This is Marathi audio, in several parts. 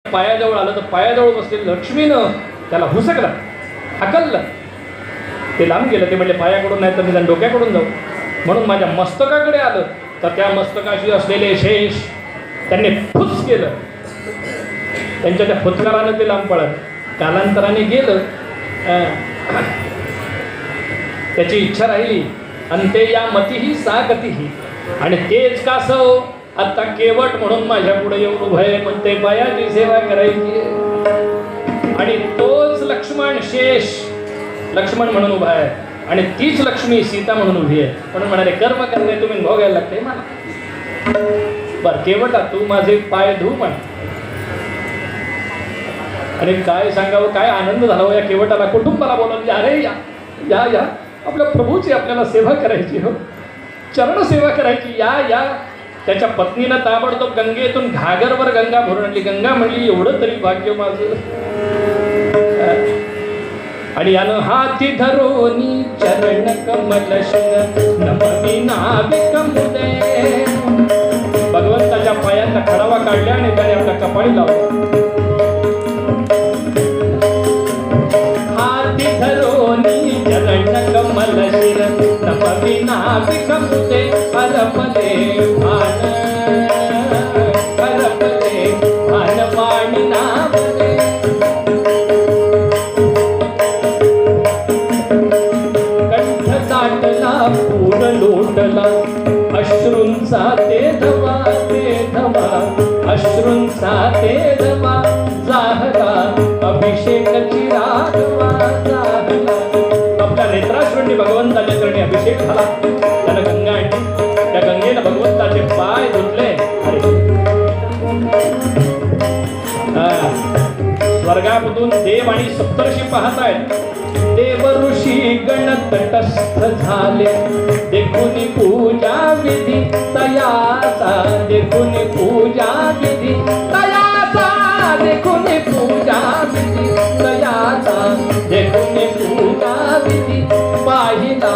पायाजवळ आलं तर पायाजवळ बसलेलं लक्ष्मीनं त्याला हुसकलं, हाकललं. ते लांब गेलं. ते म्हणजे पायाकडून नाही तर निदान डोक्याकडून जाऊ. म्हणून माझ्या मस्तकाकडे आलं तर त्या मस्तकाशी असलेले शेष त्यांनी फुस केलं. त्यांच्या त्या फुतकारानं ते लांब पळत कालांतराने गेलं. त्याची इच्छा राहिली. अंते या मतीही सा गतीही. आणि तेच कासव आता केवट म्हणून माझ्या पुढे येऊन उभं आहे. म्हणते पायाची सेवा करायची. आणि तोच लक्ष्मण शेष लक्ष्मण म्हणून उभा आहे आणि तीच लक्ष्मी सीता म्हणून उभी आहे. म्हणून म्हणाले कर्म करणे तुम्ही भोगायला लागते मला. बर केवटा तू माझे पाय धू म्हण. आणि काय सांगावं, काय आनंद झाला हो या केवटाला. कुटुंबाला बोलवलं, अरे या या या आपल्या प्रभूची आपल्याला सेवा करायची हो, चरण सेवा करायची, या या. त्याच्या पत्नीनं ताबडतोब गंगेतून घागरवर गंगा भरून आणली. गंगा म्हणली एवढं तरी भाग्य माझं. आणि यानं हाती धरोनी चरण कमल नमवी नाविक मुदे. भगवंताच्या पायांना खडावा काढल्या आणि त्याने आपल्या कपाळी लावला. हाती धरोनी चरण कमल शिर नमवी नाविक मुदे. हरपले भान हरपले भान वाणी नावले. पूर लोटला अश्रूंचा ते धवा अश्रूंचा ते धवा. जाहला अभिषेकाची रागवा जाहला. आपल्या नेत्राश्रूंनी भगवंताच्या चरणी अभिषेक झाला. त्यानं गंगा आणली. त्या गंगेनं भगवंताचे पाय धुतले. स्वर्गामधून देव आणि सप्तर्षी पाहतायत. देव ऋषी गण तटस्थ झाले. देखून पूजा विधी तयाचा. देखून पूजा विधी तयाचा. देखून पूजा विधी तयाचा. देखून पूजा विधी पाहिला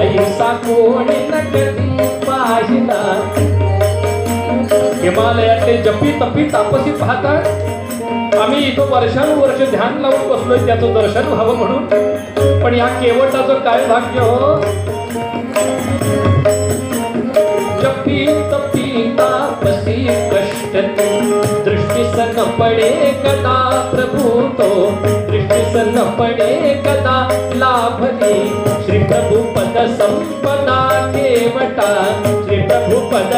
ऐसा कोणी न कधी पाहिला. हिमालयातले जपी तपी तापसी पाहतात. आम्ही इथं वर्षानुवर्ष ध्यान लावून बसलोय त्याचं दर्शन व्हावं म्हणून. पण या केवटाचं काय भाग्य हो. जपी तपी तापसी कष्ट दृष्टीस न पडे कदा प्रभू तो. दृष्टीस न पडे कदा लाभली श्री प्रभू पद संपदा केवटा. श्री प्रभू पद